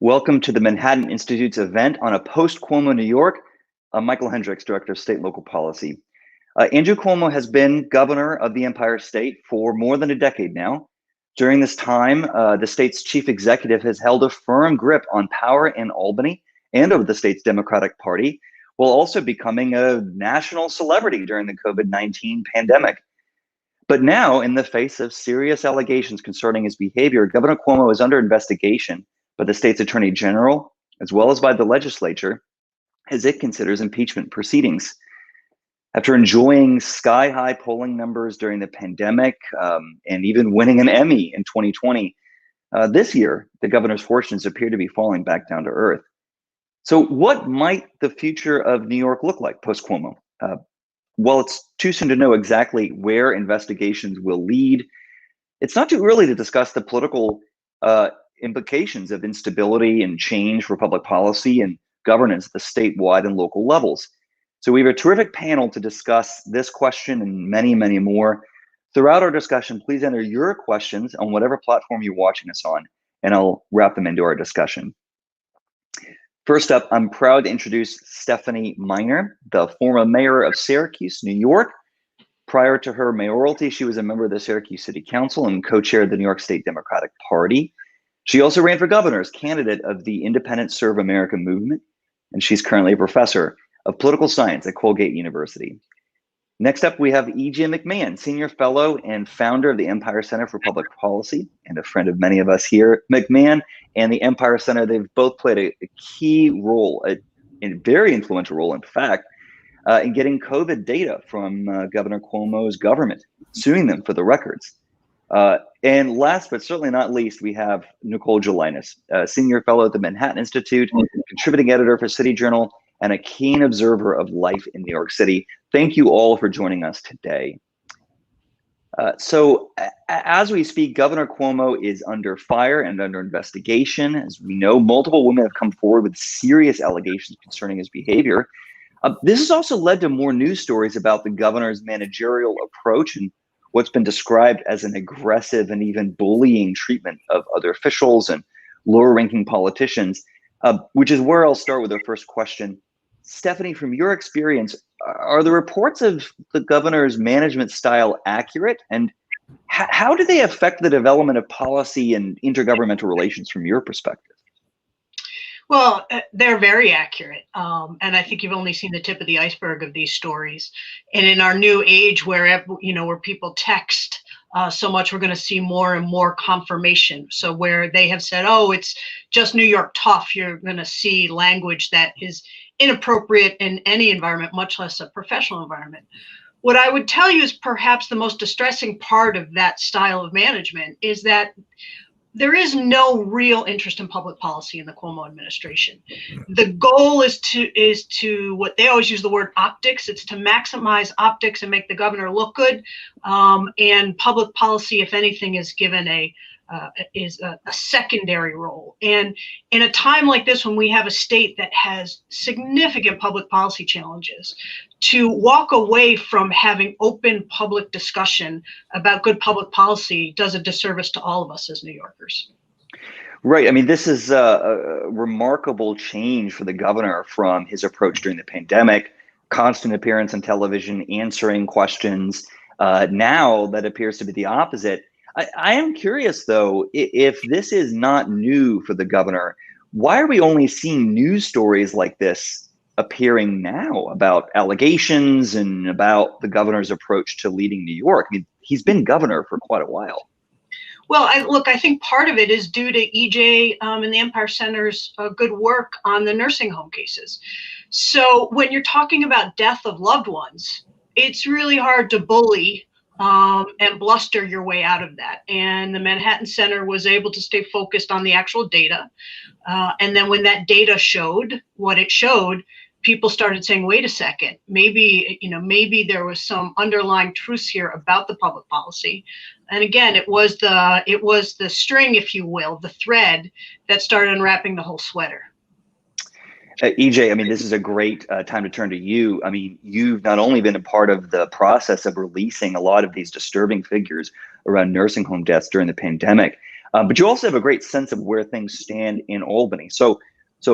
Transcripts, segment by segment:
Welcome to the Manhattan Institute's event on a Post-Cuomo New York. I'm Michael Hendricks, Director of State and Local Policy. Andrew Cuomo has been governor of the Empire State for more than a decade now. During this time, the state's chief executive has held a firm grip on power in Albany and over the state's Democratic Party, while also becoming a national celebrity during the COVID-19 pandemic. But now, in the face of serious allegations concerning his behavior, Governor Cuomo is under investigation by the state's attorney general, as well as by the legislature, as it considers impeachment proceedings. After enjoying sky-high polling numbers during the pandemic and even winning an Emmy in 2020, this year, the governor's fortunes appear to be falling back down to earth. So what might the future of New York look like post-Cuomo? Well, it's too soon to know exactly where investigations will lead. It's not too early to discuss the political implications of instability and change for public policy and governance at the statewide and local levels. So we have a terrific panel to discuss this question and many, many more. Throughout our discussion, please enter your questions on whatever platform you're watching us on, and I'll wrap them into our discussion. First up, I'm proud to introduce Stephanie Miner, the former mayor of Syracuse, New York. Prior to her mayoralty, she was a member of the Syracuse City Council and co-chaired the New York State Democratic Party. She also ran for governor as candidate of the Independent Serve America movement, and she's currently a professor of political science at Colgate University. Next up, we have EJ McMahon, senior fellow and founder of the Empire Center for Public Policy and a friend of many of us here. McMahon and the Empire Center, they've both played a key role, a very influential role, in fact, in getting COVID data from Governor Cuomo's government, suing them for the records. And last but certainly not least, we have Nicole Gelinas, senior fellow at the Manhattan Institute, contributing editor for City Journal, and a keen observer of life in New York City. Thank you all for joining us today. So as we speak, Governor Cuomo is under fire and under investigation. As we know, multiple women have come forward with serious allegations concerning his behavior. This has also led to more news stories about the governor's managerial approach and what's been described as an aggressive and even bullying treatment of other officials and lower-ranking politicians, which is where I'll start with our first question. Stephanie, from your experience, are the reports of the governor's management style accurate? And how do they affect the development of policy and intergovernmental relations from your perspective? Well, they're very accurate. And I think you've only seen the tip of the iceberg of these stories. And in our new age where people text so much, we're going to see more and more confirmation. So where they have said, oh, it's just New York tough, you're going to see language that is inappropriate in any environment, much less a professional environment. What I would tell you is perhaps the most distressing part of that style of management is that there is no real interest in public policy in the Cuomo administration. The goal is to what they always use the word optics. It's to maximize optics and make the governor look good. And public policy, if anything, is given a secondary role. And in a time like this, when we have a state that has significant public policy challenges, to walk away from having open public discussion about good public policy does a disservice to all of us as New Yorkers. Right. I mean, this is a remarkable change for the governor from his approach during the pandemic, constant appearance on television, answering questions. Now that appears to be the opposite. I am curious, though, if this is not new for the governor, why are we only seeing news stories like this appearing now about allegations and about the governor's approach to leading New York? I mean, he's been governor for quite a while. Well, I think part of it is due to EJ and the Empire Center's good work on the nursing home cases. So when you're talking about death of loved ones, it's really hard to bully and bluster your way out of that. And the Manhattan Center was able to stay focused on the actual data. And then when that data showed what it showed, people started saying, wait a second, maybe there was some underlying truth here about the public policy. And again, it was the string, if you will, the thread that started unwrapping the whole sweater. EJ, I mean, this is a great time to turn to you. I mean, you've not only been a part of the process of releasing a lot of these disturbing figures around nursing home deaths during the pandemic, But you also have a great sense of where things stand in Albany. So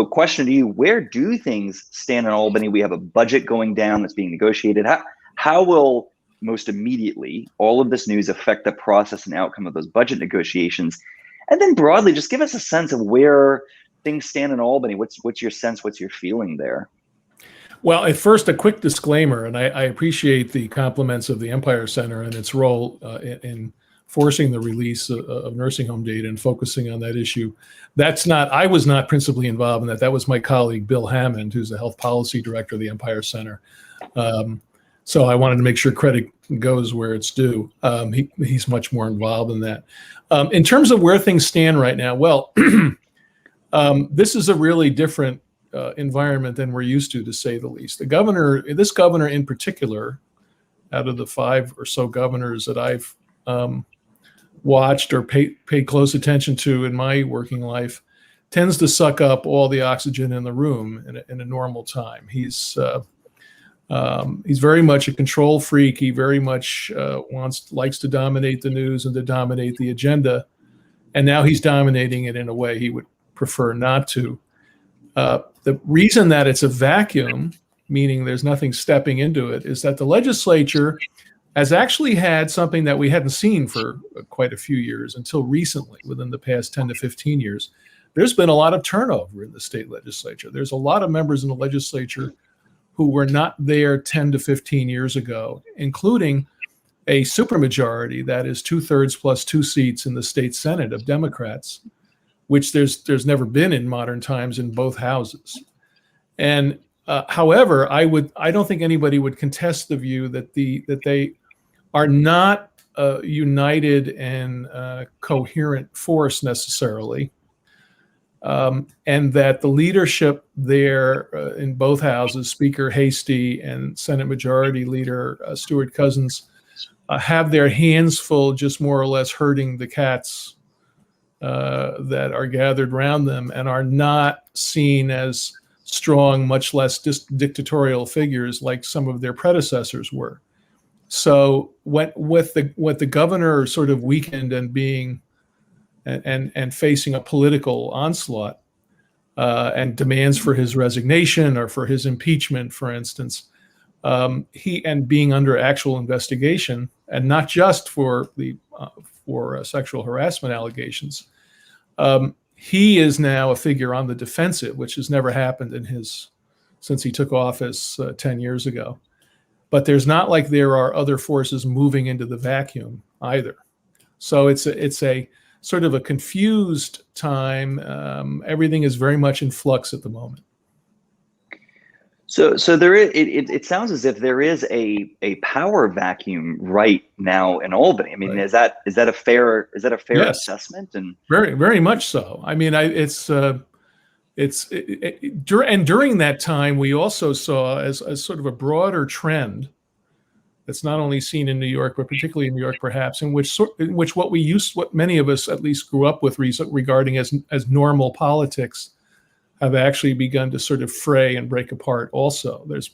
question to you, where do things stand in Albany? We have a budget going down that's being negotiated. How will most immediately all of this news affect the process and outcome of those budget negotiations? And then broadly, just give us a sense of where things stand in Albany. What's your sense? What's your feeling there? Well, at first, a quick disclaimer, and I appreciate the compliments of the Empire Center and its role in forcing the release of nursing home data and focusing on that issue. I was not principally involved in that. That was my colleague, Bill Hammond, who's the health policy director of the Empire Center. So I wanted to make sure credit goes where it's due. He's much more involved in that. In terms of where things stand right now, well, this is a really different environment than we're used to say the least. This governor in particular, out of the 5 or so governors that I've watched or paid close attention to in my working life, tends to suck up all the oxygen in the room in a normal time. He's very much a control freak. He very much likes to dominate the news and to dominate the agenda. And now he's dominating it in a way he would prefer not to. The reason that it's a vacuum, meaning there's nothing stepping into it, is that the legislature has actually had something that we hadn't seen for quite a few years until recently, within the past 10 to 15 years. There's been a lot of turnover in the state legislature. There's a lot of members in the legislature who were not there 10 to 15 years ago, including a supermajority that is 2/3 plus 2 seats in the state Senate of Democrats, which there's never been in modern times in both houses. And however, I don't think anybody would contest the view that they are not united and coherent force necessarily, and that the leadership there in both houses, Speaker Hasty and Senate Majority Leader Stuart Cousins, have their hands full just more or less herding the cats that are gathered around them and are not seen as strong, much less dictatorial figures like some of their predecessors were. So with the governor sort of weakened and being and facing a political onslaught and demands for his resignation or for his impeachment, for instance, and being under actual investigation, and not just for sexual harassment allegations, he is now a figure on the defensive, which has never happened since he took office 10 years ago. But there's not like there are other forces moving into the vacuum either. So it's a sort of a confused time. Everything is very much in flux at the moment. So there is. It sounds as if there is a power vacuum right now in Albany. I mean, right. Is that a fair yes. assessment? And very, very much so. I mean, and during that time, we also saw as sort of a broader trend that's not only seen in New York, but particularly in New York, perhaps, in which what many of us at least grew up with regarding as normal politics have actually begun to sort of fray and break apart also. There's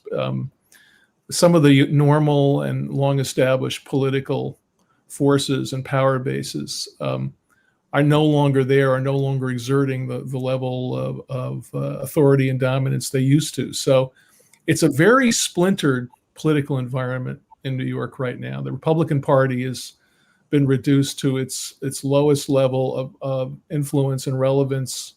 some of the normal and long-established political forces and power bases are no longer there, are no longer exerting the level of authority and dominance they used to. So it's a very splintered political environment in New York right now. The Republican Party has been reduced to its lowest level of influence and relevance.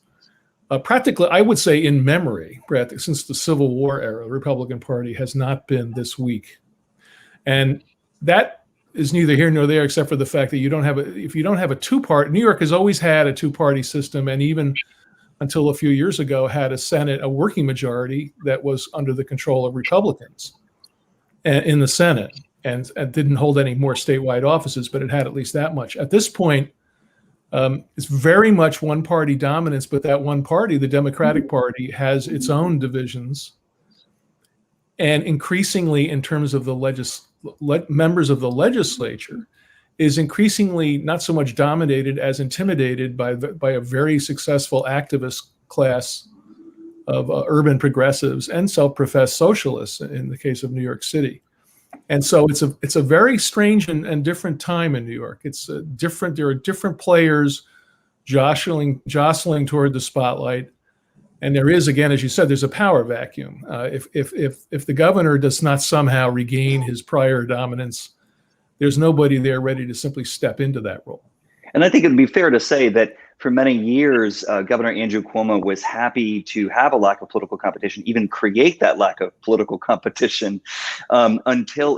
Practically, I would say in memory, since the Civil War era, the Republican Party has not been this weak. And that is neither here nor there, except for the fact that if you don't have a two-party, New York has always had a two-party system, and even until a few years ago had a working majority that was under the control of Republicans in the Senate, and didn't hold any more statewide offices, but it had at least that much. At this point, it's very much one-party dominance, but that one party, the Democratic Party, has its own divisions. And increasingly, in terms of the members of the legislature, is increasingly not so much dominated as intimidated by a very successful activist class of urban progressives and self-professed socialists in the case of New York City. And so it's a very strange and different time in New York. There are different players jostling toward the spotlight. And there is, again, as you said, there's a power vacuum. If the governor does not somehow regain his prior dominance, there's nobody there ready to simply step into that role. And I think it'd be fair to say that for many years, Governor Andrew Cuomo was happy to have a lack of political competition, even create that lack of political competition until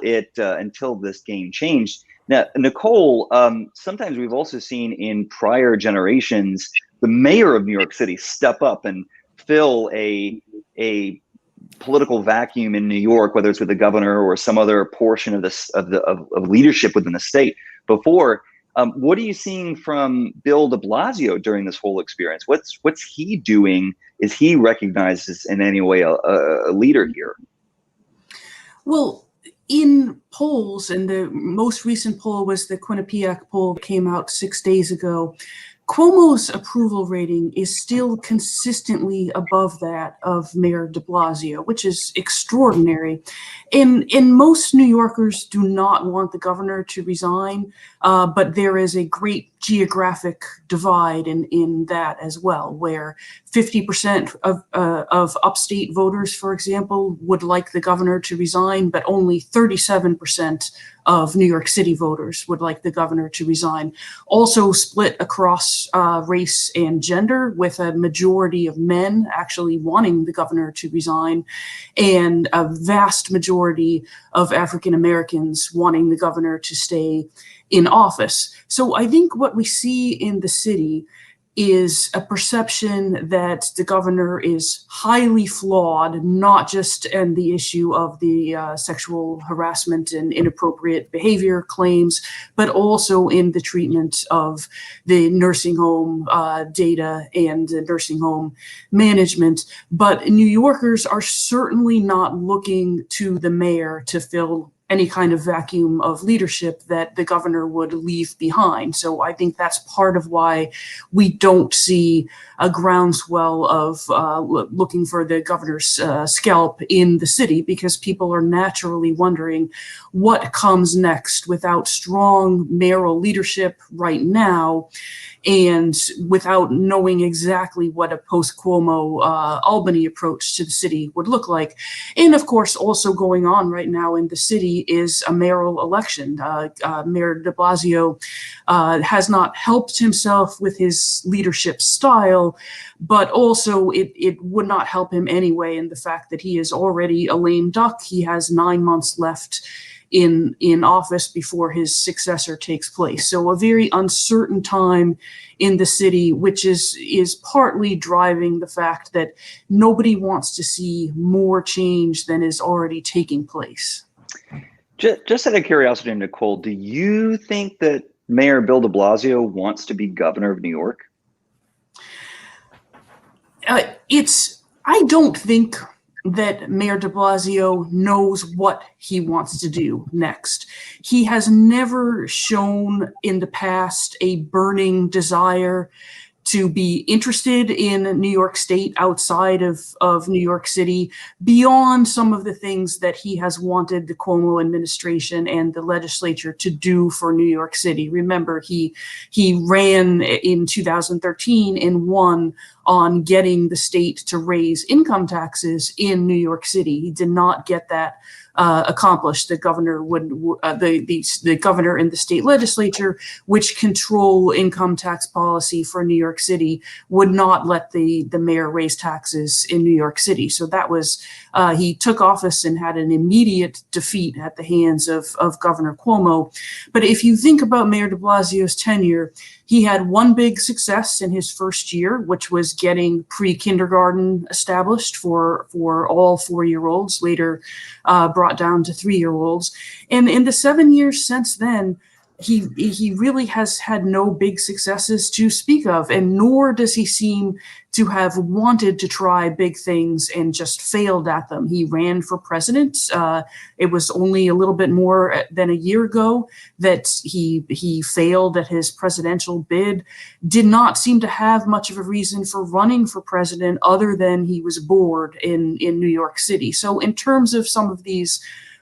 this game changed. Now, Nicole, sometimes we've also seen in prior generations the mayor of New York City step up and fill a political vacuum in New York, whether it's with the governor or some other portion of this of leadership within the state. Before, what are you seeing from Bill de Blasio during this whole experience? What's he doing? Is he recognized as in any way a leader here? Well, in polls, and the most recent poll was the Quinnipiac poll that came out 6 days ago, Cuomo's approval rating is still consistently above that of Mayor de Blasio, which is extraordinary. And most New Yorkers do not want the governor to resign, but there is a great geographic divide in that as well, where 50% of upstate voters, for example, would like the governor to resign, but only 37% of New York City voters would like the governor to resign. Also split across race and gender, with a majority of men actually wanting the governor to resign, and a vast majority of African Americans wanting the governor to stay in office. So I think what we see in the city is a perception that the governor is highly flawed, not just in the issue of the sexual harassment and inappropriate behavior claims, but also in the treatment of the nursing home data and the nursing home management. But New Yorkers are certainly not looking to the mayor to fill any kind of vacuum of leadership that the governor would leave behind. So I think that's part of why we don't see a groundswell of looking for the governor's scalp in the city, because people are naturally wondering what comes next without strong mayoral leadership right now, and without knowing exactly what a post-Cuomo Albany approach to the city would look like. And of course, also going on right now in the city is a mayoral election. Mayor de Blasio has not helped himself with his leadership style, but also it would not help him anyway in the fact that he is already a lame duck. He has 9 months left in office before his successor takes place. So a very uncertain time in the city, which is partly driving the fact that nobody wants to see more change than is already taking place. Just out of curiosity, Nicole, do you think that Mayor Bill de Blasio wants to be governor of New York? I don't think that Mayor de Blasio knows what he wants to do next. He has never shown in the past a burning desire to be interested in New York State outside of New York City, beyond some of the things that he has wanted the Cuomo administration and the legislature to do for New York City. Remember, he ran in 2013 and won on getting the state to raise income taxes in New York City. He did not get that accomplished. The governor the governor and the state legislature, which control income tax policy for New York City, would not let the mayor raise taxes in New York City. So that was he took office and had an immediate defeat at the hands of Governor Cuomo. But if you think about Mayor de Blasio's tenure, he had one big success in his first year, which was getting pre-kindergarten established for all 4-year-olds, later brought down to 3-year-olds. And in the 7 years since then, he really has had no big successes to speak of, and nor does he seem to have wanted to try big things and just failed at them. He ran for president. It was only a little bit more than a year ago that he failed at his presidential bid. Did not seem to have much of a reason for running for president other than he was bored in New York City. So in terms of some of these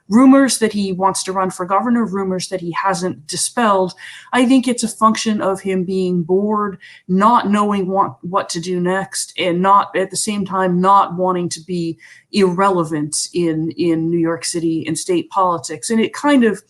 rumors that he wants to run for governor, rumors that he hasn't dispelled. I think it's a function of him being bored, not knowing what to do next, and not at the same time not wanting to be irrelevant in New York City and state politics. And it kind of,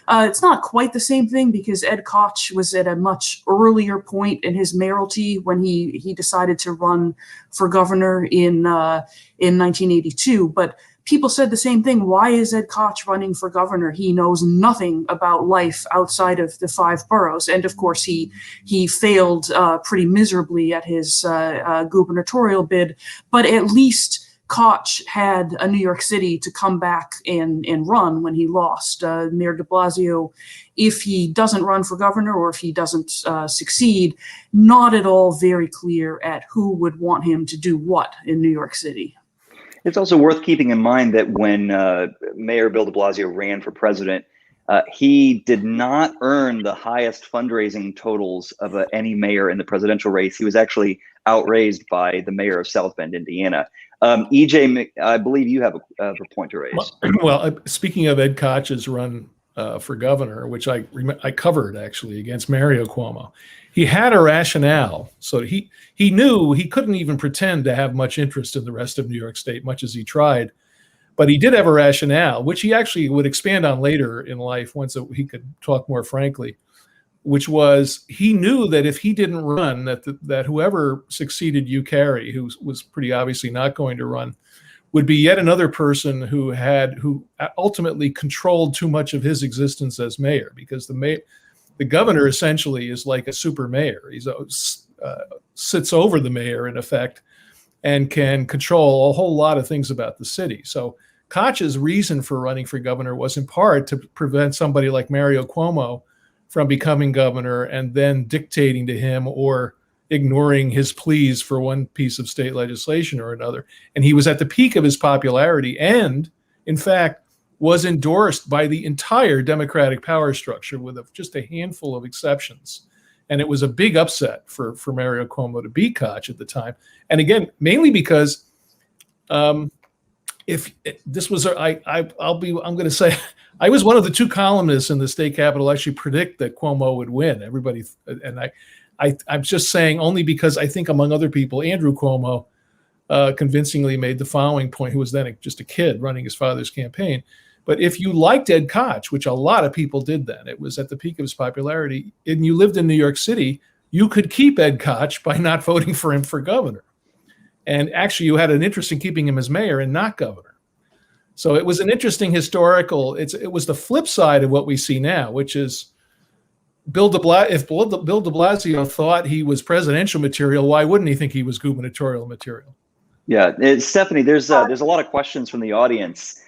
it's not quite the same thing, because Ed Koch was at a much earlier point in his mayoralty when he decided to run for governor in 1982. But people said the same thing. Why is Ed Koch running for governor? He knows nothing about life outside of the 5 boroughs. And of course, he failed pretty miserably at his gubernatorial bid. But at least Koch had a New York City to come back and run when he lost. Mayor de Blasio, if he doesn't run for governor or if he doesn't succeed, not at all very clear at who would want him to do what in New York City. It's also worth keeping in mind that when Mayor Bill de Blasio ran for president, he did not earn the highest fundraising totals of any mayor in the presidential race. He was actually outraised by the mayor of South Bend, Indiana. EJ, I believe you have a point to raise. Well, speaking of Ed Koch's run for governor, which I covered actually against Mario Cuomo, he had a rationale. So he knew he couldn't even pretend to have much interest in the rest of New York State, much as he tried. But he did have a rationale, which he actually would expand on later in life once he could talk more frankly, which was he knew that if he didn't run, that whoever succeeded Hugh Carey, who was pretty obviously not going to run, would be yet another person who ultimately controlled too much of his existence as mayor, because the governor essentially is like a super mayor. He sits over the mayor in effect and can control a whole lot of things about the city. So Koch's reason for running for governor was in part to prevent somebody like Mario Cuomo from becoming governor and then dictating to him or ignoring his pleas for one piece of state legislation or another. And he was at the peak of his popularity and, in fact, was endorsed by the entire Democratic power structure with just a handful of exceptions. And it was a big upset for Mario Cuomo to beat Koch at the time. And again, mainly because if this was, I'm going to say, I was one of the 2 columnists in the state capitol actually predict that Cuomo would win. Everybody, and I'm just saying only because I think, among other people, Andrew Cuomo convincingly made the following point, who was then just a kid running his father's campaign. But if you liked Ed Koch, which a lot of people did then, it was at the peak of his popularity, and you lived in New York City, you could keep Ed Koch by not voting for him for governor. And actually, you had an interest in keeping him as mayor and not governor. So it was an interesting historical, it was the flip side of what we see now, which is if Bill de Blasio thought he was presidential material, why wouldn't he think he was gubernatorial material? Yeah, Stephanie, there's a lot of questions from the audience.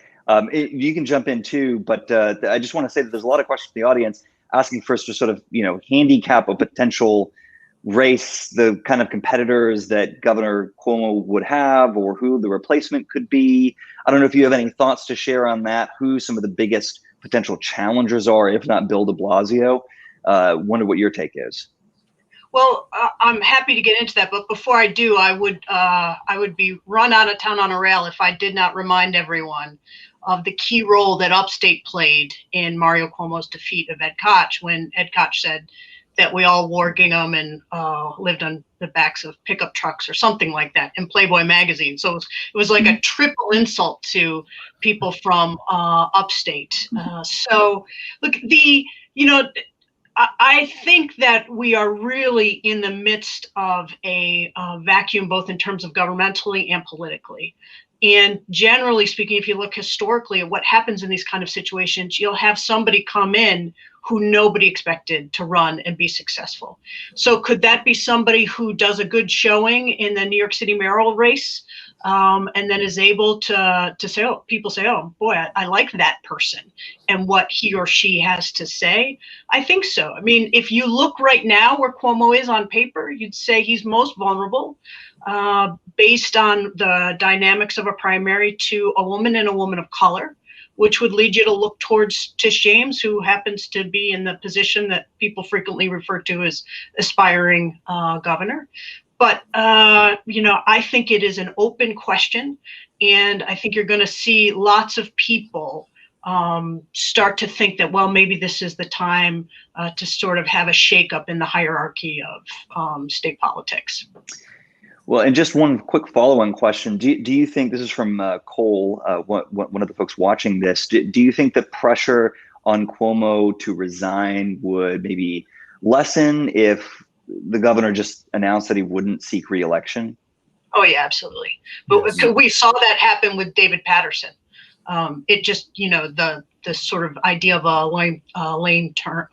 You can jump in too, but I just want to say that there's a lot of questions from the audience asking for us to sort of, handicap a potential race, the kind of competitors that Governor Cuomo would have, or who the replacement could be. I don't know if you have any thoughts to share on that, who some of the biggest potential challengers are, if not Bill de Blasio. Wonder what your take is. Well, I'm happy to get into that, but before I do, I would be run out of town on a rail if I did not remind everyone of the key role that Upstate played in Mario Cuomo's defeat of Ed Koch, when Ed Koch said that we all wore gingham and lived on the backs of pickup trucks or something like that in Playboy magazine. So it was like a triple insult to people from Upstate. So look, I think that we are really in the midst of a vacuum, both in terms of governmentally and politically. And generally speaking, if you look historically at what happens in these kind of situations, you'll have somebody come in who nobody expected to run and be successful. So could that be somebody who does a good showing in the New York City mayoral race, and then is able to say, oh, people say, oh boy, I like that person and what he or she has to say? I think so. I mean, if you look right now where Cuomo is on paper, you'd say he's most vulnerable based on the dynamics of a primary to a woman and a woman of color, which would lead you to look towards Tish James, who happens to be in the position that people frequently refer to as aspiring governor. But, I think it is an open question, and I think you're going to see lots of people start to think that, well, maybe this is the time to sort of have a shakeup in the hierarchy of state politics. Well, and just one quick follow-on question. Do you think, this is from Cole, one of the folks watching this, do you think the pressure on Cuomo to resign would maybe lessen if the governor just announced that he wouldn't seek re-election? Oh, yeah, absolutely. But Yes. we saw that happen with David Patterson. It just, the sort of idea of a lame turn,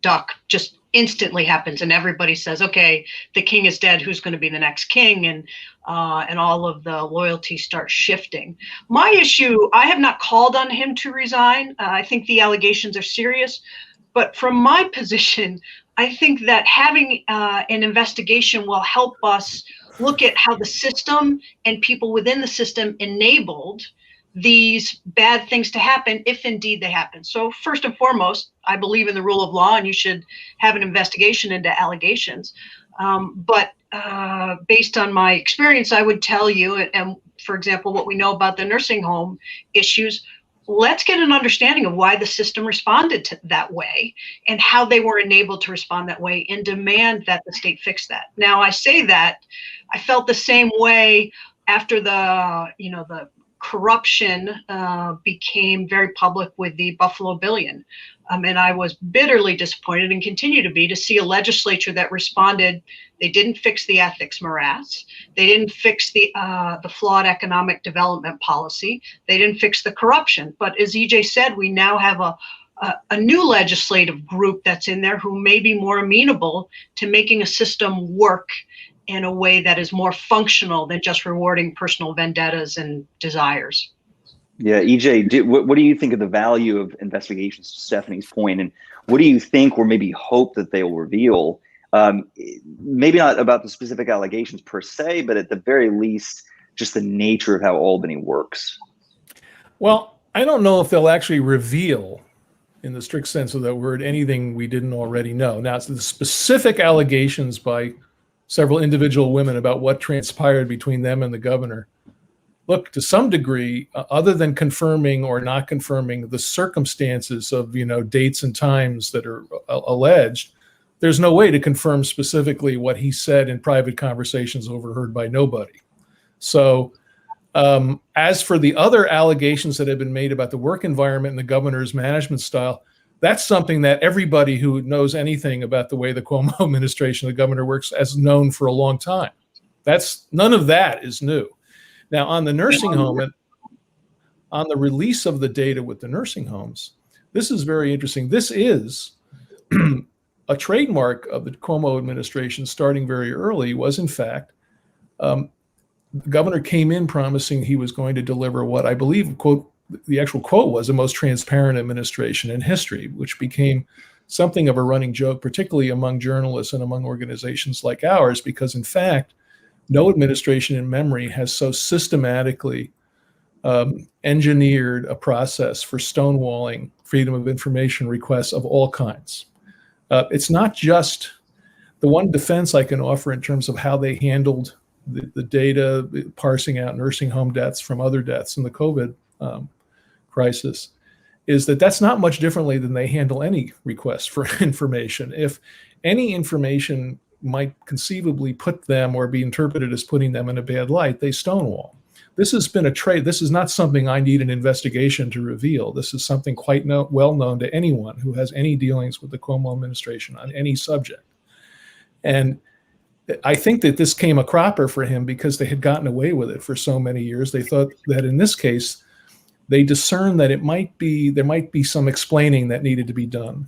duck just instantly happens, and everybody says, okay, the king is dead, who's going to be the next king? And all of the loyalty starts shifting. My issue, I have not called on him to resign. I think the allegations are serious, but from my position, I think that having an investigation will help us look at how the system and people within the system enabled these bad things to happen, if indeed they happen. So first and foremost, I believe in the rule of law, and you should have an investigation into allegations. But based on my experience, I would tell you, and for example, what we know about the nursing home issues, let's get an understanding of why the system responded to that way and how they were enabled to respond that way, and demand that the state fix that. Now, I say that I felt the same way after the corruption became very public with the Buffalo Billion. And I was bitterly disappointed, and continue to be, to see a legislature that responded. They didn't fix the ethics morass. They didn't fix the flawed economic development policy. They didn't fix the corruption. But as EJ said, we now have a new legislative group that's in there who may be more amenable to making a system work in a way that is more functional than just rewarding personal vendettas and desires. Yeah, EJ, what do you think of the value of investigations, to Stephanie's point, and what do you think, or maybe hope, that they will reveal? Maybe not about the specific allegations per se, but at the very least, just the nature of how Albany works. Well, I don't know if they'll actually reveal, in the strict sense of that word, anything we didn't already know. Now, it's the specific allegations by several individual women about what transpired between them and the governor. Look, to some degree, other than confirming or not confirming the circumstances of, dates and times that are alleged, there's no way to confirm specifically what he said in private conversations overheard by nobody. So as for the other allegations that have been made about the work environment and the governor's management style, that's something that everybody who knows anything about the way the Cuomo administration, the governor works, has known for a long time. None of that is new. Now, on the nursing home and on the release of the data with the nursing homes, this is very interesting. This is a trademark of the Cuomo administration, starting very early, was in fact, the governor came in promising he was going to deliver what I believe, quote, the actual quote was, the most transparent administration in history, which became something of a running joke, particularly among journalists and among organizations like ours, because in fact, no administration in memory has so systematically engineered a process for stonewalling freedom of information requests of all kinds. It's not just the one defense I can offer in terms of how they handled the data, parsing out nursing home deaths from other deaths in the COVID crisis, is that that's not much differently than they handle any request for information. If any information might conceivably put them or be interpreted as putting them in a bad light, they stonewall. This has been a trade. This is not something I need an investigation to reveal. This is something quite well known to anyone who has any dealings with the Cuomo administration on any subject. And I think that this came a cropper for him because they had gotten away with it for so many years. They thought that in this case, they discerned that there might be some explaining that needed to be done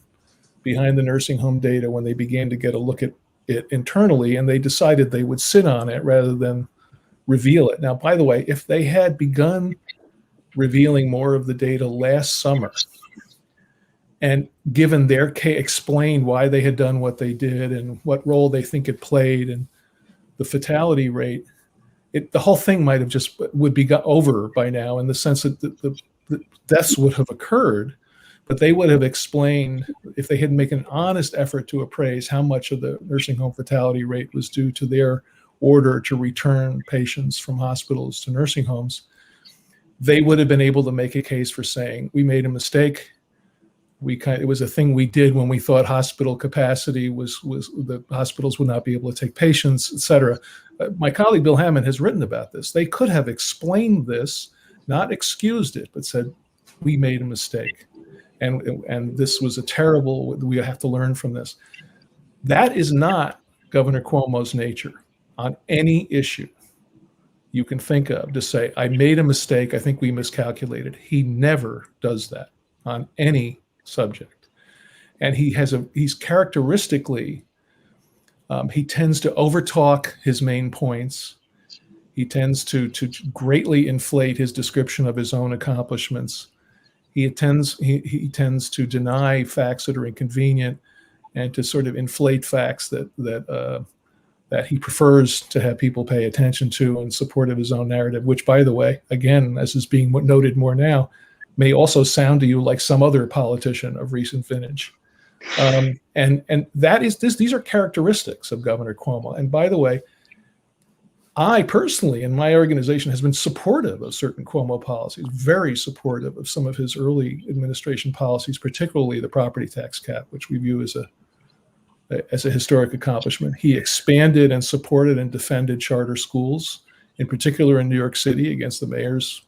behind the nursing home data when they began to get a look at it internally, and they decided they would sit on it rather than reveal it. Now, by the way, if they had begun revealing more of the data last summer and given their case, explained why they had done what they did and what role they think it played and the fatality rate, the whole thing might have would be over by now, in the sense that the deaths would have occurred, but they would have explained, if they had made an honest effort to appraise how much of the nursing home fatality rate was due to their order to return patients from hospitals to nursing homes, they would have been able to make a case for saying, we made a mistake. It was a thing we did when we thought hospital capacity was the hospitals would not be able to take patients, et cetera. My colleague Bill Hammond has written about this. They could have explained this, not excused it, but said, we made a mistake. And this was a terrible, we have to learn from this. That is not Governor Cuomo's nature on any issue you can think of, to say, I made a mistake, I think we miscalculated. He never does that on any subject. And he's characteristically, he tends to overtalk his main points. He tends to greatly inflate his description of his own accomplishments. He tends to deny facts that are inconvenient and to sort of inflate facts that he prefers to have people pay attention to in support of his own narrative, which, by the way, again, as is being noted more now, may also sound to you like some other politician of recent vintage. And that is this. These are characteristics of Governor Cuomo. And by the way, I personally, and my organization, has been supportive of certain Cuomo policies, very supportive of some of his early administration policies, particularly the property tax cap, which we view as a historic accomplishment. He expanded and supported and defended charter schools, in particular in New York City, against the mayor's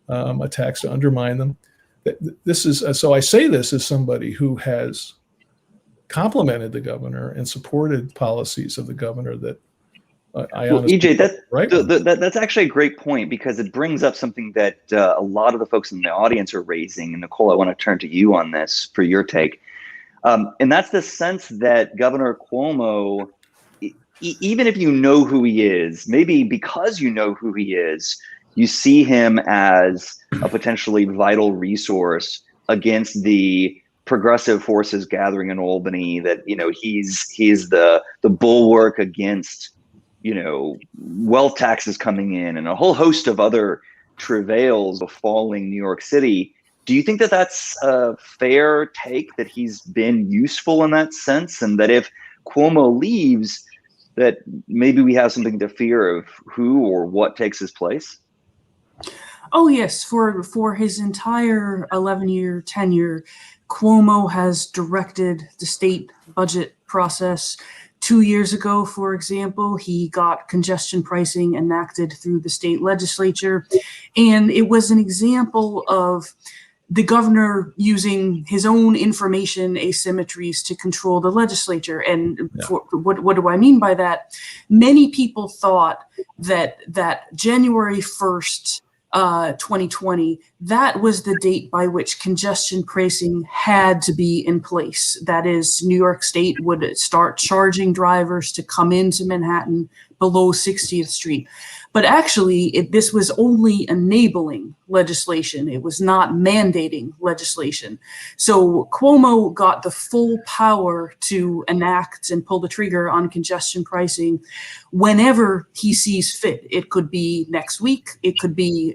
attacks to undermine them. This is so I say this as somebody who has complimented the governor and supported policies of the governor that I honestly EJ, right. That's actually a great point, because it brings up something that a lot of the folks in the audience are raising. And Nicole, I want to turn to you on this for your take. And that's the sense that Governor Cuomo, even if you know who he is, maybe because you know who he is, you see him as a potentially vital resource against the progressive forces gathering in Albany, that, he's the bulwark against, wealth taxes coming in and a whole host of other travails befalling New York City. Do you think that that's a fair take, that he's been useful in that sense, and that if Cuomo leaves, that maybe we have something to fear of who or what takes his place? Oh, yes. For his entire 11-year tenure, Cuomo has directed the state budget process. 2 years ago, for example, he got congestion pricing enacted through the state legislature. And it was an example of the governor using his own information asymmetries to control the legislature. And what do I mean by that? Many people thought that January 1st, 2020, that was the date by which congestion pricing had to be in place. That is, New York State would start charging drivers to come into Manhattan below 60th Street. But actually, this was only enabling legislation. It was not mandating legislation. So Cuomo got the full power to enact and pull the trigger on congestion pricing whenever he sees fit. It could be next week. It could be,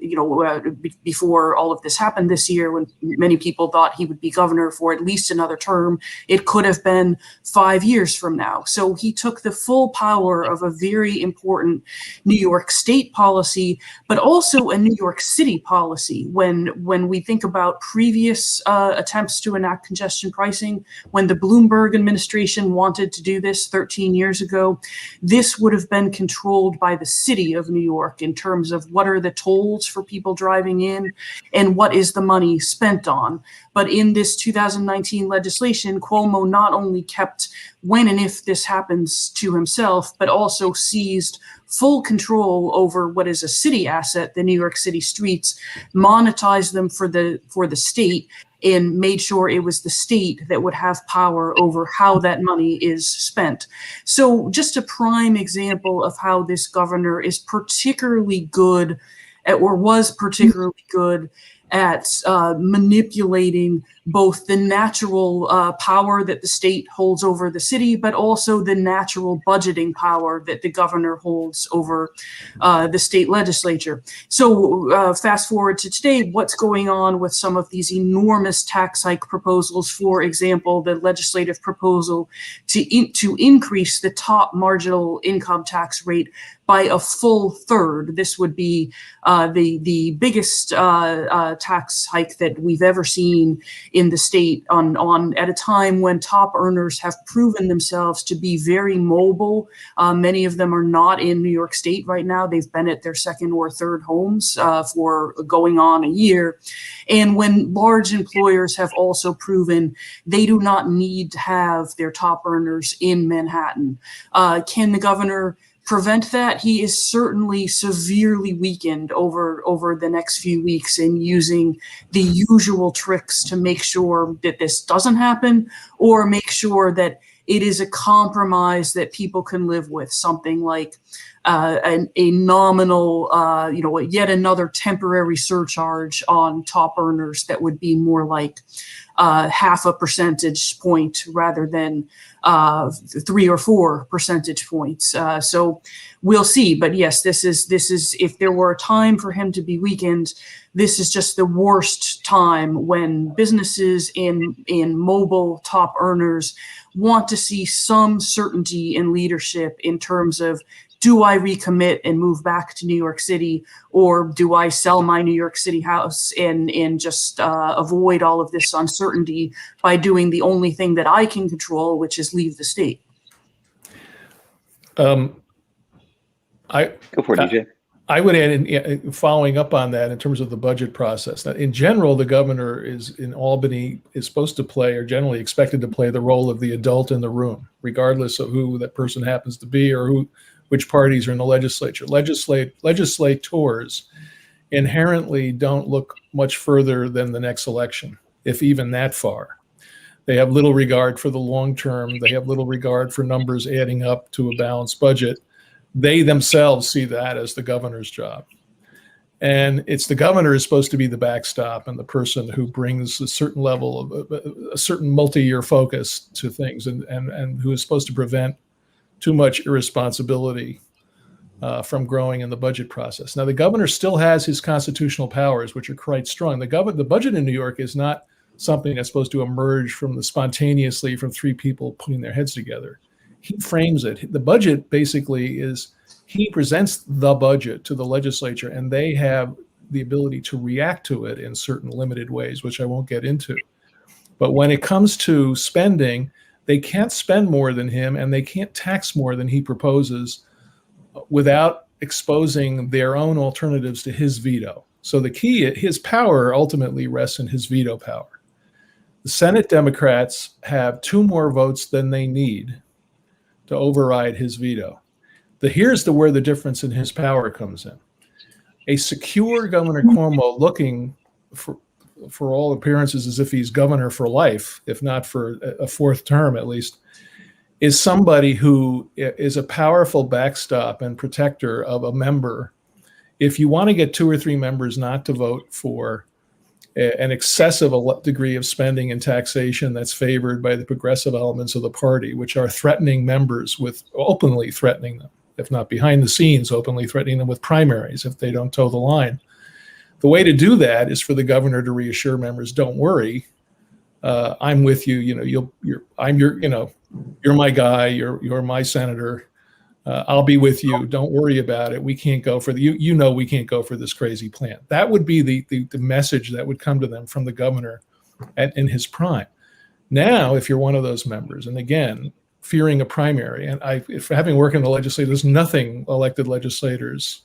before all of this happened this year, when many people thought he would be governor for at least another term. It could have been 5 years from now. So he took the full power of a very important New York State policy, but also a New York City policy. When we think about previous attempts to enact congestion pricing, when the Bloomberg administration wanted to do this 13 years ago, this would have been controlled by the city of New York in terms of what are the tolls for people driving in and what is the money spent on. But in this 2019 legislation, Cuomo not only kept when and if this happens to himself, but also seized full control over what is a city asset, the New York City streets, monetized them for the state, and made sure it was the state that would have power over how that money is spent. So just a prime example of how this governor is particularly good at, or was particularly good at manipulating both the natural power that the state holds over the city, but also the natural budgeting power that the governor holds over the state legislature. So fast forward to today, what's going on with some of these enormous tax hike proposals? For example, the legislative proposal to increase the top marginal income tax rate by a full third. This would be the biggest tax hike that we've ever seen in the state on at a time when top earners have proven themselves to be very mobile. Many of them are not in New York State right now. They've been at their second or third homes for going on a year. And when large employers have also proven they do not need to have their top earners in Manhattan. Can the governor prevent that? He is certainly severely weakened over the next few weeks in using the usual tricks to make sure that this doesn't happen, or make sure that it is a compromise that people can live with, something like a nominal, yet another temporary surcharge on top earners that would be more like half a percentage point rather than 3 or 4 percentage points. So we'll see. But yes, this is if there were a time for him to be weakened, this is just the worst time when businesses in mobile top earners want to see some certainty in leadership in terms of, do I recommit and move back to New York City, or do I sell my New York City house and just avoid all of this uncertainty by doing the only thing that I can control, which is leave the state? Go for it, DJ. I would add, following up on that in terms of the budget process, that in general, the governor in Albany is supposed to play, or generally expected to play, the role of the adult in the room, regardless of who that person happens to be or which parties are in the legislature. Legislators inherently don't look much further than the next election, if even that far. They have little regard for the long term. They have little regard for numbers adding up to a balanced budget. They themselves see that as the governor's job. And it's the governor is supposed to be the backstop and the person who brings a certain level of a certain multi-year focus to things, and who is supposed to prevent too much irresponsibility from growing in the budget process. Now, the governor still has his constitutional powers, which are quite strong. The budget in New York is not something that's supposed to emerge spontaneously from 3 people putting their heads together. He frames it. The budget basically is, he presents the budget to the legislature, and they have the ability to react to it in certain limited ways, which I won't get into. But when it comes to spending, they can't spend more than him, and they can't tax more than he proposes without exposing their own alternatives to his veto. So the key, his power ultimately rests in his veto power. The Senate Democrats have 2 more votes than they need to override his veto. Here's where the difference in his power comes in. A secure Governor Cuomo, looking for all appearances as if he's governor for life, if not for a 4th term at least, is somebody who is a powerful backstop and protector of a member. If you want to get 2 or 3 members not to vote for an excessive degree of spending and taxation that's favored by the progressive elements of the party, which are threatening members with openly threatening them, if not behind the scenes, openly threatening them with primaries if they don't toe the line. The way to do that is for the governor to reassure members, don't worry, I'm with you. You're my guy. You're my senator. I'll be with you. Don't worry about it. We can't go for we can't go for this crazy plan. That would be the message that would come to them from the governor in his prime. Now, if you're one of those members, and again, fearing a primary, and if having worked in the legislature, there's nothing elected legislators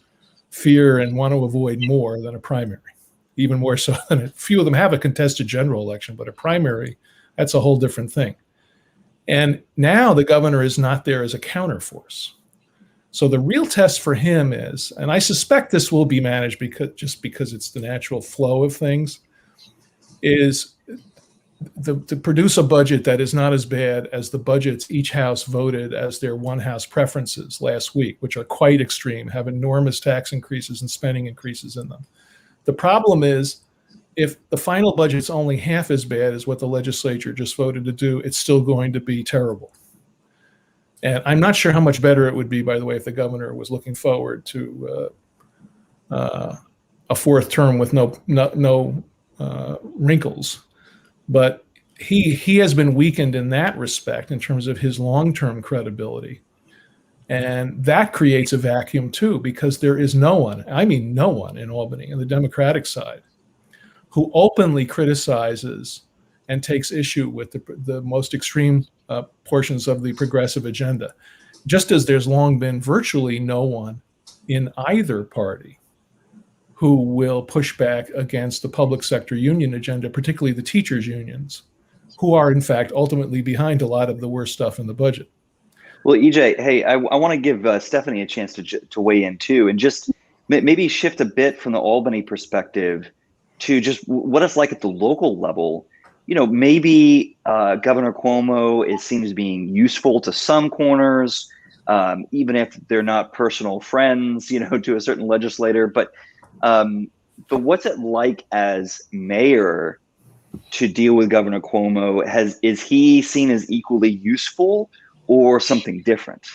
fear and want to avoid more than a primary, even more so than a few of them have a contested general election, but a primary, that's a whole different thing. And now the governor is not there as a counterforce. So the real test for him is, and I suspect this will be managed because it's the natural flow of things, is to produce a budget that is not as bad as the budgets each house voted as their one house preferences last week, which are quite extreme, have enormous tax increases and spending increases in them. The problem is if the final budget's only half as bad as what the legislature just voted to do, it's still going to be terrible. And I'm not sure how much better it would be, by the way, if the governor was looking forward to a fourth term with no wrinkles. But he has been weakened in that respect in terms of his long-term credibility. And that creates a vacuum too, because there is no one, I mean no one in Albany on the Democratic side who openly criticizes and takes issue with the most extreme portions of the progressive agenda, just as there's long been virtually no one in either party who will push back against the public sector union agenda, particularly the teachers' unions, who are in fact ultimately behind a lot of the worst stuff in the budget. Well, EJ, hey, I want to give Stephanie a chance to weigh in too, and just maybe shift a bit from the Albany perspective to just what it's like at the local level. You know, maybe Governor Cuomo is seen as being useful to some corners, even if they're not personal friends, you know, to a certain legislator. But what's it like as mayor to deal with Governor Cuomo? Is he seen as equally useful or something different?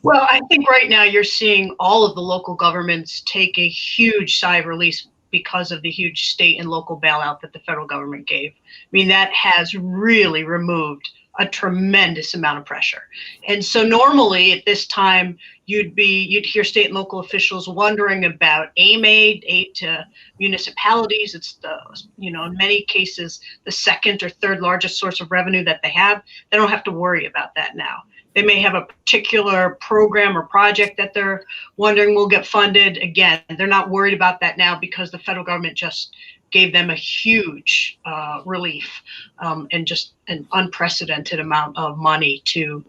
Well, I think right now you're seeing all of the local governments take a huge sigh of relief because of the huge state and local bailout that the federal government gave. I mean, that has really removed a tremendous amount of pressure. And so normally at this time, you'd hear state and local officials wondering about aid to municipalities. It's in many cases, the second or third largest source of revenue that they have. They don't have to worry about that now. They may have a particular program or project that they're wondering will get funded. Again, they're not worried about that now because the federal government just gave them a huge relief and just an unprecedented amount of money to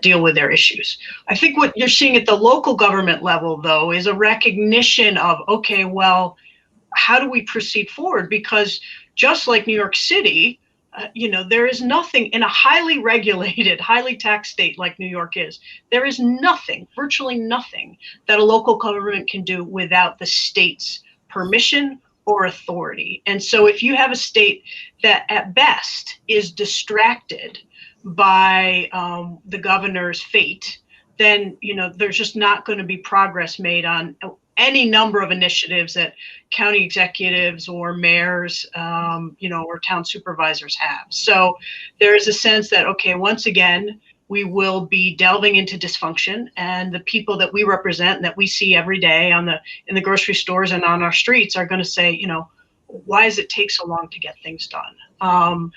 deal with their issues. I think what you're seeing at the local government level, though, is a recognition of, okay, well, how do we proceed forward? Because just like New York City, there is nothing in a highly regulated, highly taxed state like New York is. There is nothing, virtually nothing, that a local government can do without the state's permission or authority. And so if you have a state that at best is distracted by the governor's fate, then there's just not going to be progress made on any number of initiatives that county executives or mayors, or town supervisors have. So there is a sense that, okay, once again, we will be delving into dysfunction, and the people that we represent and that we see every day in the grocery stores and on our streets are going to say, why does it take so long to get things done?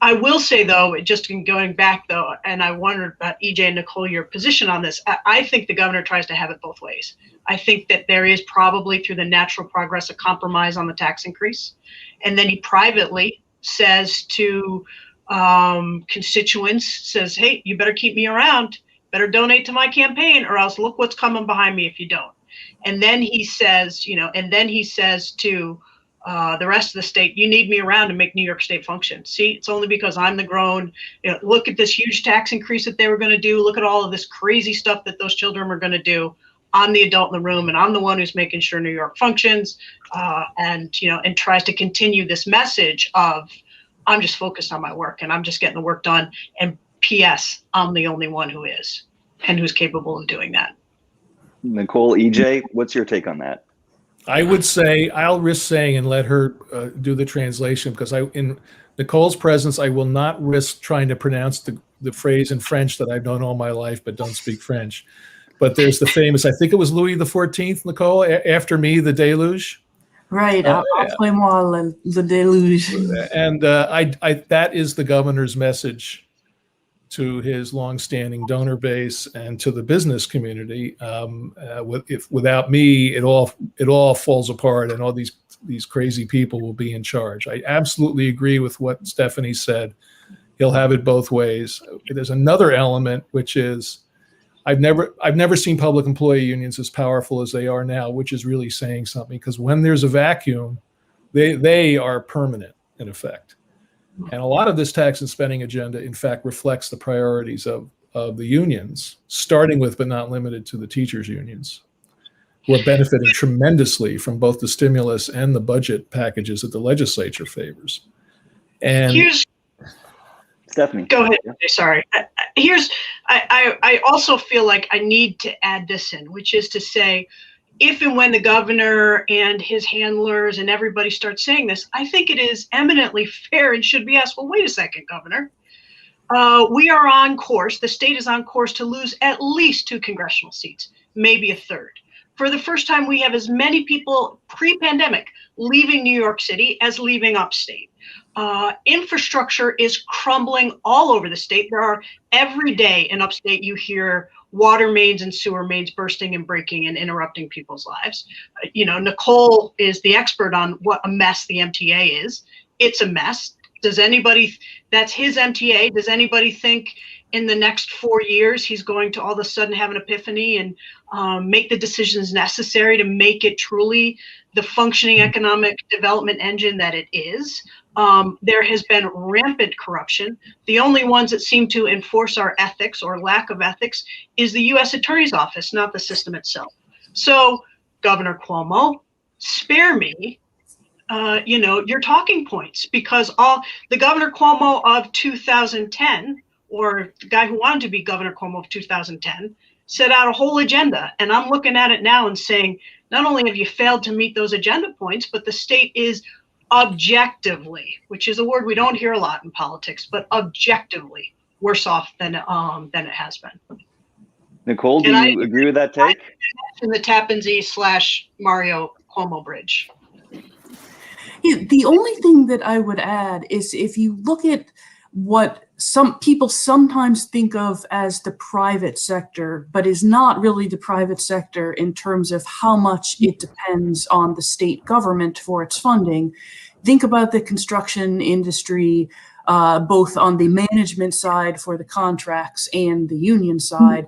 I will say, though, just in going back, though, and I wondered about EJ and Nicole, your position on this. I think the governor tries to have it both ways. I think that there is probably, through the natural progress, a compromise on the tax increase. And then he privately says to constituents, says, hey, you better keep me around, better donate to my campaign, or else look what's coming behind me if you don't. And then he says, to the rest of the state, you need me around to make New York State function. See, it's only because I'm the grown, look at this huge tax increase that they were going to do. Look at all of this crazy stuff that those children are going to do. I'm the adult in the room, and I'm the one who's making sure New York functions, and tries to continue this message of, I'm just focused on my work and I'm just getting the work done. And P.S., I'm the only one who is and who's capable of doing that. Nicole, EJ, what's your take on that? I would say, I'll risk saying and let her do the translation, because in Nicole's presence, I will not risk trying to pronounce the phrase in French that I've known all my life but don't speak French. But there's the famous, I think it was Louis XIV, Nicole, after me, the deluge. Right, après-moi le déluge. And that is the governor's message to his longstanding donor base and to the business community. Without me, it all falls apart, and all these crazy people will be in charge. I absolutely agree with what Stephanie said. He'll have it both ways. There's another element, which is I've never seen public employee unions as powerful as they are now, which is really saying something, because when there's a vacuum, they are permanent in effect. And a lot of this tax and spending agenda, in fact, reflects the priorities of the unions, starting with but not limited to the teachers' unions. who are benefiting tremendously from both the stimulus and the budget packages that the legislature favors. And here's Stephanie. Go ahead. Sorry. I also feel like I need to add this in, which is to say, if and when the governor and his handlers and everybody starts saying this, I think it is eminently fair and should be asked, well, wait a second, Governor. We are on course. The state is on course to lose at least 2 congressional seats, maybe a third. For the first time, we have as many people pre-pandemic leaving New York City as leaving upstate. Infrastructure is crumbling all over the state. There are every day in upstate, you hear water mains and sewer mains bursting and breaking and interrupting people's lives. Nicole is the expert on what a mess the MTA is. It's a mess. That's his MTA. Does anybody think in the next 4 years he's going to all of a sudden have an epiphany and make the decisions necessary to make it truly the functioning economic development engine that it is? There has been rampant corruption. The only ones that seem to enforce our ethics or lack of ethics is the U.S. Attorney's Office, not the system itself. So, Governor Cuomo, spare me, your talking points, because the Governor Cuomo of 2010, or the guy who wanted to be Governor Cuomo of 2010, set out a whole agenda. And I'm looking at it now and saying, not only have you failed to meet those agenda points, but the state is objectively, which is a word we don't hear a lot in politics, but objectively worse off than it has been. Nicole, do you agree with that take? In the Tappan Zee / Mario Cuomo bridge. Yeah, the only thing that I would add is if you look at what some people sometimes think of as the private sector, but is not really the private sector in terms of how much it depends on the state government for its funding. Think about the construction industry, both on the management side for the contracts and the union side.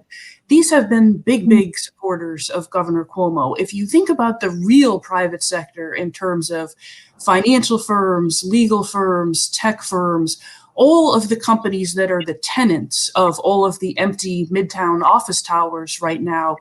These have been big supporters of Governor Cuomo. If you think about the real private sector in terms of financial firms, legal firms, tech firms, all of the companies that are the tenants of all of the empty Midtown office towers right now,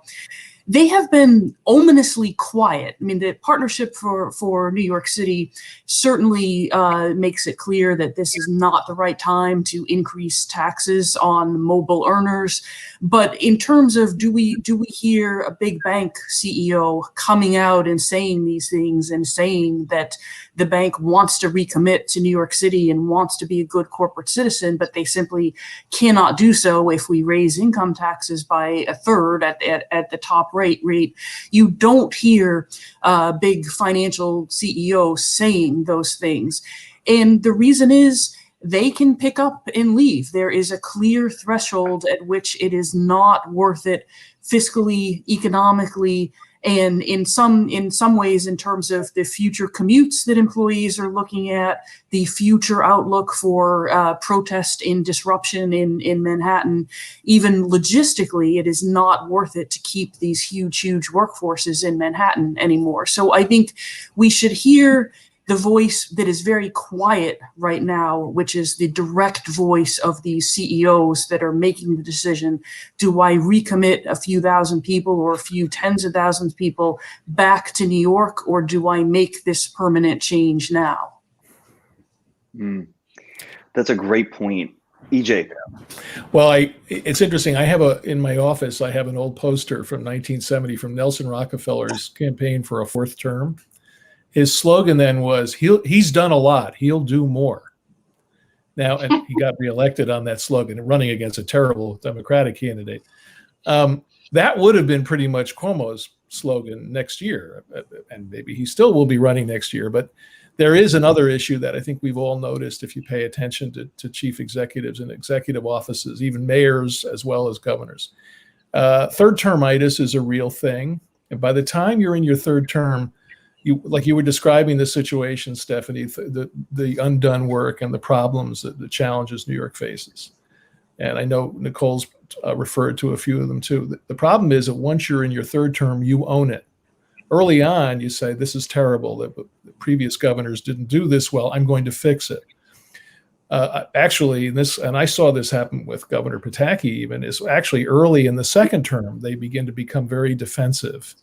they have been ominously quiet. I mean, the Partnership for New York City certainly makes it clear that this is not the right time to increase taxes on mobile earners. But in terms of do we hear a big bank CEO coming out and saying these things and saying that the bank wants to recommit to New York City and wants to be a good corporate citizen, but they simply cannot do so if we raise income taxes by a third at the top rate? You don't hear big financial CEOs saying those things. And the reason is they can pick up and leave. There is a clear threshold at which it is not worth it fiscally, economically, and in some ways in terms of the future commutes that employees are looking at, the future outlook for protest and disruption in Manhattan. Even logistically, it is not worth it to keep these huge workforces in Manhattan anymore. So I think we should hear the voice that is very quiet right now, which is the direct voice of these CEOs that are making the decision. Do I recommit a few thousand people or a few tens of thousands of people back to New York, or do I make this permanent change now? That's a great point. EJ. Well, it's interesting. In my office, I have an old poster from 1970 from Nelson Rockefeller's campaign for a 4th term. His slogan then was, he's done a lot, he'll do more. Now, and he got reelected on that slogan, running against a terrible Democratic candidate. That would have been pretty much Cuomo's slogan next year. And maybe he still will be running next year. But there is another issue that I think we've all noticed if you pay attention to chief executives and executive offices, even mayors as well as governors. Third termitis is a real thing. And by the time you're in your 3rd term, like you were describing the situation, Stephanie, the undone work and the problems, the challenges New York faces. And I know Nicole's referred to a few of them too. The problem is that once you're in your 3rd term, you own it. Early on, you say, this is terrible. The previous governors didn't do this well. I'm going to fix it. Actually, and I saw this happen with Governor Pataki even, is actually early in the 2nd term, they begin to become very defensive.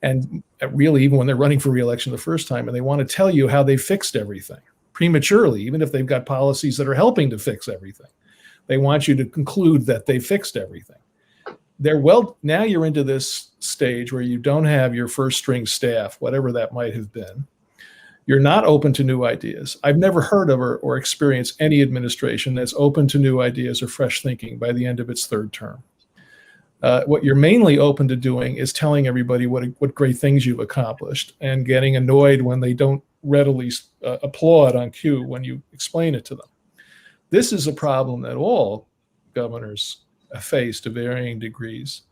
and really even when they're running for re-election the first time, and they want to tell you how they fixed everything prematurely, even if they've got policies that are helping to fix everything. They want you to conclude that they fixed everything. Now you're into this stage where you don't have your first string staff, whatever that might have been. You're not open to new ideas. I've never heard of or experienced any administration that's open to new ideas or fresh thinking by the end of its third term. What you're mainly open to doing is telling everybody what great things you've accomplished and getting annoyed when they don't readily applaud on cue when you explain it to them. This is a problem that all governors face to varying degrees.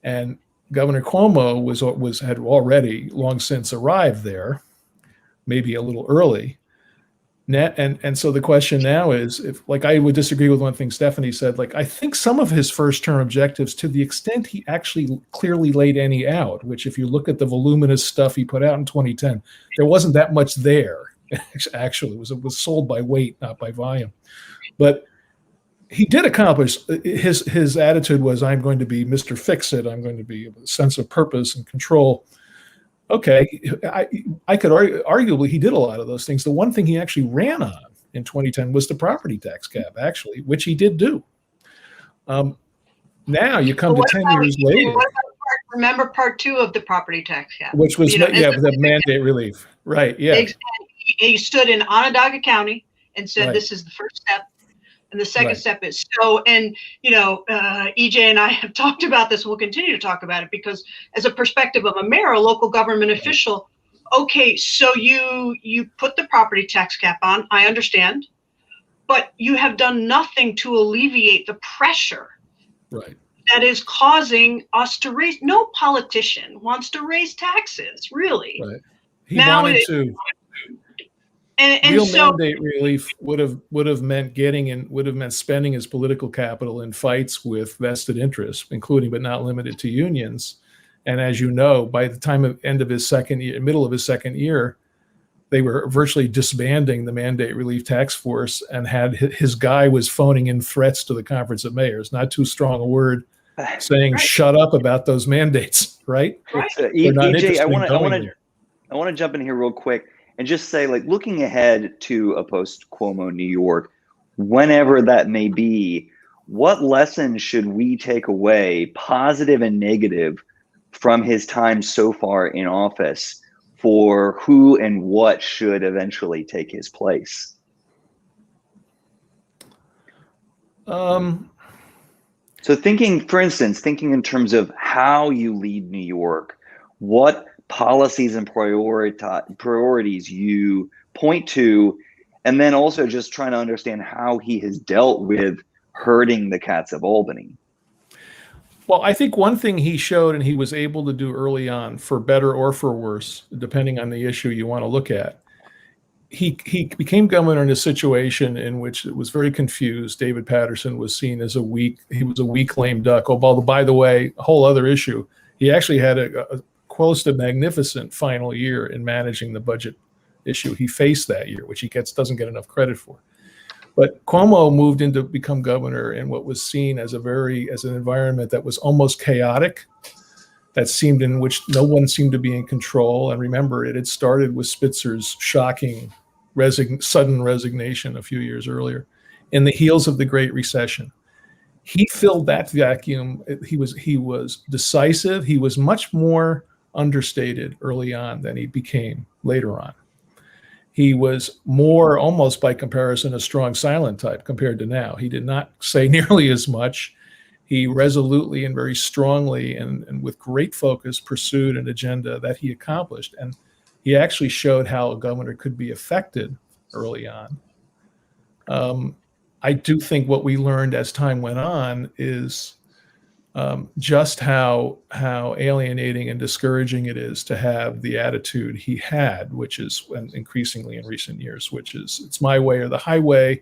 And Governor Cuomo had already long since arrived there, maybe a little early. And so the question now is, if, like, I would disagree with one thing Stephanie said, like, I think some of his first term objectives, to the extent he actually clearly laid any out, which if you look at the voluminous stuff he put out in 2010, there wasn't that much there. Actually, it was sold by weight, not by volume. But he did accomplish, his attitude was, I'm going to be Mr. Fix-It. I'm going to be a sense of purpose and control. Okay, I could arguably he did a lot of those things. The one thing he actually ran on in 2010 was the property tax cap, actually, which he did do. Now you come to 10 years later. Remember part 2 of the property tax cap, which was the mandate relief, right? Yeah, he stood in Onondaga County and said, "This is the first step." And the second step is so, and EJ and I have talked about this. We'll continue to talk about it because, as a perspective of a mayor, a local government official, okay, so you put the property tax cap on. I understand, but you have done nothing to alleviate the pressure that is causing us to raise. No politician wants to raise taxes, really. Right. He wanted to. And real so, mandate relief would have meant spending his political capital in fights with vested interests, including but not limited to unions. And as you know, by the time of middle of his second year, they were virtually disbanding the mandate relief task force, and his guy was phoning in threats to the Conference of Mayors, not too strong a word, saying shut up about those mandates, right? EJ, I want to jump in here real quick. And just say, like, looking ahead to a post-Cuomo New York, whenever that may be, what lessons should we take away, positive and negative, from his time so far in office for who and what should eventually take his place? So for instance, thinking in terms of how you lead New York, what policies and priorities you point to, and then also just trying to understand how he has dealt with herding the cats of Albany. Well, I think one thing he showed and he was able to do early on, for better or for worse, depending on the issue you want to look at, he became governor in a situation in which it was very confused. David Patterson was seen as a weak lame duck. Oh, by the way, a whole other issue. He actually had a close to magnificent final year in managing the budget issue he faced that year, which he doesn't get enough credit for. But Cuomo moved in to become governor in what was seen as an environment that was almost chaotic, in which no one seemed to be in control. And remember, it had started with Spitzer's shocking sudden resignation a few years earlier, in the heels of the Great Recession. He filled that vacuum. He was decisive. He was much more understated early on than he became later on. He was more, almost by comparison, a strong silent type compared to now. He did not say nearly as much. He resolutely and very strongly and with great focus pursued an agenda that he accomplished. And he actually showed how a governor could be affected early on. I do think what we learned as time went on is just how alienating and discouraging it is to have the attitude he had, which is, and increasingly in recent years, which is, it's my way or the highway.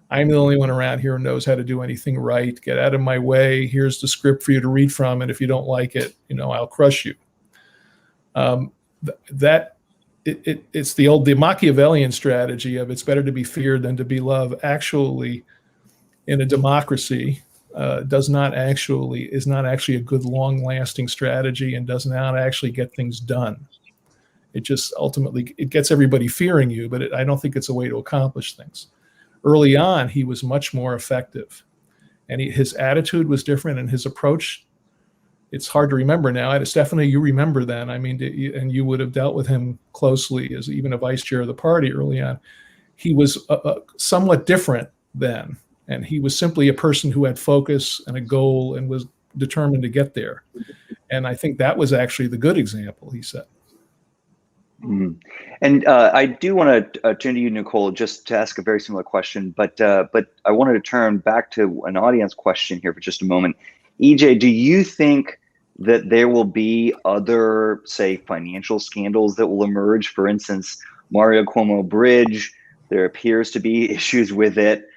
I'm the only one around here who knows how to do anything right. Get out of my way. Here's the script for you to read from, and if you don't like it, I'll crush you. It's the Machiavellian strategy of it's better to be feared than to be loved. Actually, in a democracy, is not actually a good long-lasting strategy and does not actually get things done. It just ultimately, it gets everybody fearing you, but I don't think it's a way to accomplish things. Early on, he was much more effective, and his attitude was different, and his approach, it's hard to remember now. Stephanie, you remember then, I mean, and you would have dealt with him closely as even a vice chair of the party early on. He was somewhat different then, and he was simply a person who had focus and a goal and was determined to get there. And I think that was actually the good example he set. Mm. And I do want to turn to you, Nicole, just to ask a very similar question, but I wanted to turn back to an audience question here for just a moment. EJ, do you think that there will be other, say, financial scandals that will emerge? For instance, Mario Cuomo Bridge, there appears to be issues with it.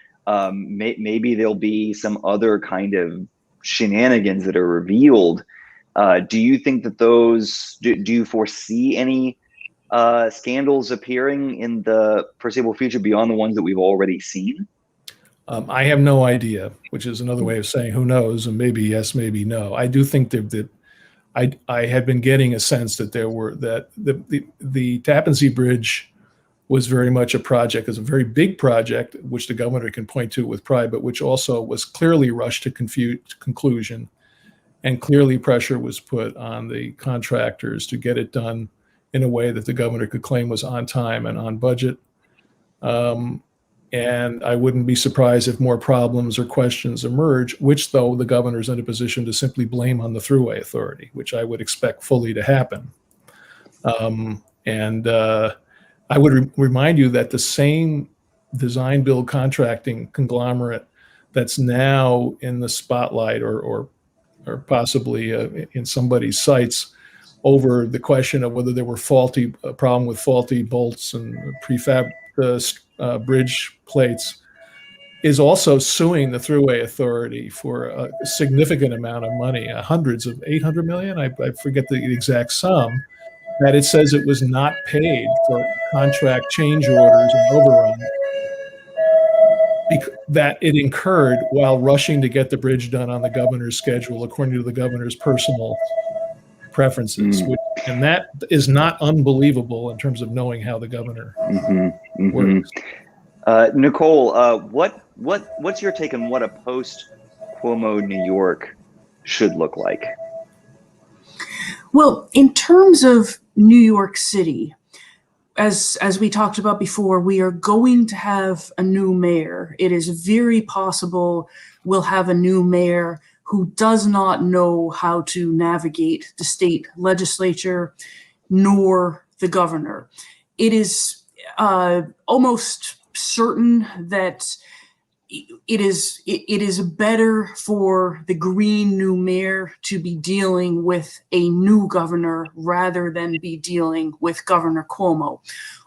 Maybe there'll be some other kind of shenanigans that are revealed. Do you think that those, do you foresee any scandals appearing in the foreseeable future beyond the ones that we've already seen? I have no idea, which is another way of saying who knows, and maybe yes, maybe no. I do think that I had been getting a sense that the Tappan Zee Bridge was very much a project, as a very big project, which the governor can point to with pride, but which also was clearly rushed to conclusion, and clearly pressure was put on the contractors to get it done in a way that the governor could claim was on time and on budget. And I wouldn't be surprised if more problems or questions emerge, which though the governor's in a position to simply blame on the Thruway Authority, which I would expect fully to happen. I would remind you that the same design build contracting conglomerate that's now in the spotlight or possibly in somebody's sights over the question of whether there were a problem with faulty bolts and prefab bridge plates, is also suing the Thruway Authority for a significant amount of money, hundreds of 800 million, I forget the exact sum, that it says it was not paid for contract change orders and overruns that it incurred while rushing to get the bridge done on the governor's schedule according to the governor's personal preferences. And that is not unbelievable in terms of knowing how the governor works. Nicole, what's your take on what a post-Cuomo New York should look like? Well, in terms of New York City, as we talked about before, we are going to have a new mayor. It is very possible we'll have a new mayor who does not know how to navigate the state legislature nor the governor. It is almost certain that it is better for the green new mayor to be dealing with a new governor rather than be dealing with Governor Cuomo,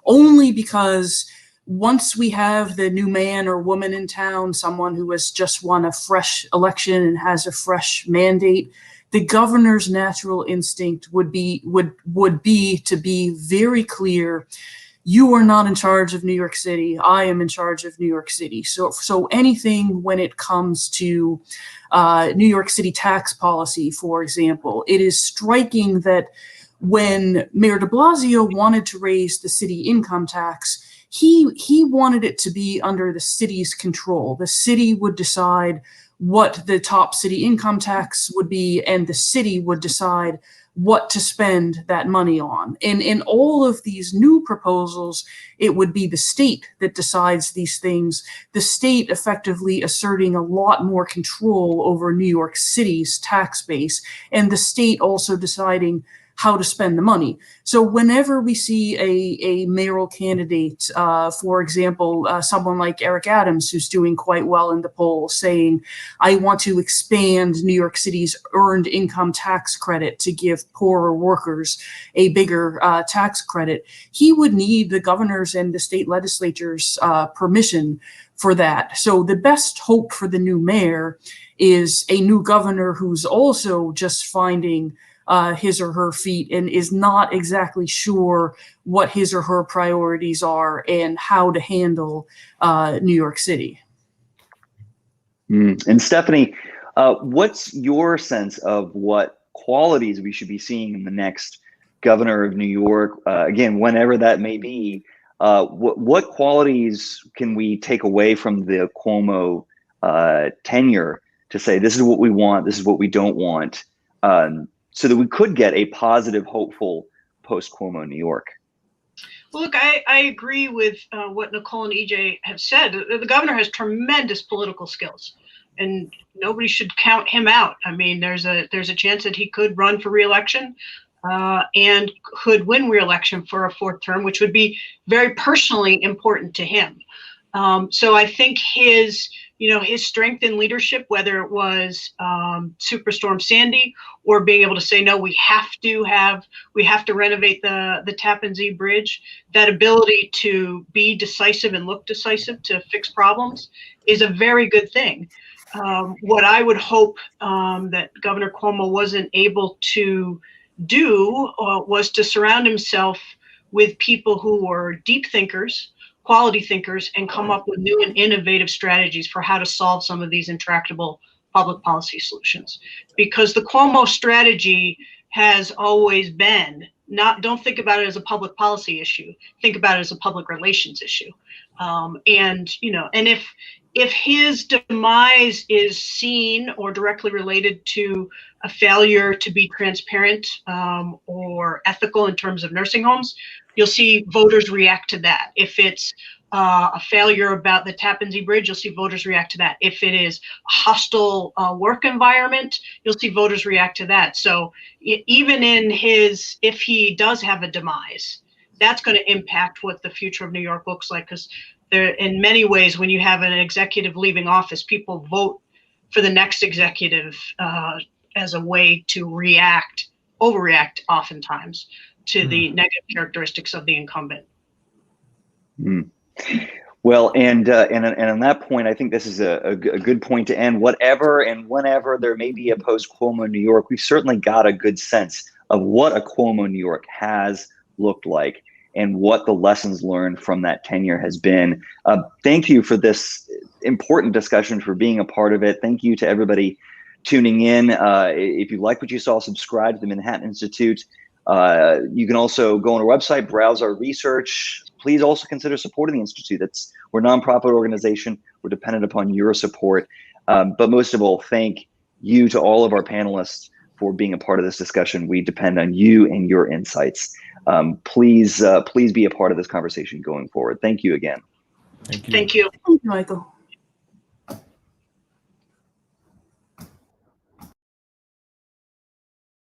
only because once we have the new man or woman in town, someone who has just won a fresh election and has a fresh mandate, the governor's natural instinct would be to be very clear: you are not in charge of New York City. I am in charge of New York City. So anything when it comes to New York City tax policy, for example, it is striking that when Mayor de Blasio wanted to raise the city income tax, he wanted it to be under the city's control. The city would decide what the top city income tax would be, and the city would decide what to spend that money on. And in all of these new proposals, it would be the state that decides these things, the state effectively asserting a lot more control over New York City's tax base, and the state also deciding how to spend the money. So whenever we see a mayoral candidate, for example, someone like Eric Adams, who's doing quite well in the polls, saying, I want to expand New York City's earned income tax credit to give poorer workers a bigger tax credit, he would need the governor's and the state legislature's permission for that. So the best hope for the new mayor is a new governor who's also just finding his or her feet and is not exactly sure what his or her priorities are and how to handle New York City. And Stephanie, What's your sense of what qualities we should be seeing in the next governor of New York? Again, whenever that may be, what qualities can we take away from the Cuomo tenure to say this is what we want, this is what we don't want, so that we could get a positive, hopeful post-Cuomo New York? Well, look, I agree with what Nicole and EJ have said. The governor has tremendous political skills, and nobody should count him out. I mean, there's a chance that he could run for re-election and could win re-election for a fourth term, which would be very personally important to him. So I think his strength in leadership, whether it was Superstorm Sandy or being able to say, no, we have to renovate the Tappan Zee Bridge, that ability to be decisive and look decisive to fix problems is a very good thing. What I would hope that Governor Cuomo wasn't able to do was to surround himself with people who were deep thinkers, quality thinkers, and come up with new and innovative strategies for how to solve some of these intractable public policy solutions. Because the Cuomo strategy has always been don't think about it as a public policy issue, think about it as a public relations issue. And if his demise is seen or directly related to a failure to be transparent or ethical in terms of nursing homes, you'll see voters react to that. If it's a failure about the Tappan Zee Bridge, you'll see voters react to that. If it is a hostile work environment, you'll see voters react to that. So even if he does have a demise, that's going to impact what the future of New York looks like, because there, in many ways, when you have an executive leaving office, people vote for the next executive as a way to overreact oftentimes to the negative characteristics of the incumbent. Well, and on that point, I think this is a good point to end. Whatever and whenever there may be a post-Cuomo New York, we've certainly got a good sense of what a Cuomo New York has looked like and what the lessons learned from that tenure has been. Thank you for this important discussion, for being a part of it. Thank you to everybody tuning in. If you like what you saw, subscribe to the Manhattan Institute. You can also go on our website, browse our research. Please also consider supporting the Institute. We're a nonprofit organization. We're dependent upon your support. But most of all, thank you to all of our panelists for being a part of this discussion. We depend on you and your insights. Please be a part of this conversation going forward. Thank you again. Thank you. Thank you. Thank you, Michael.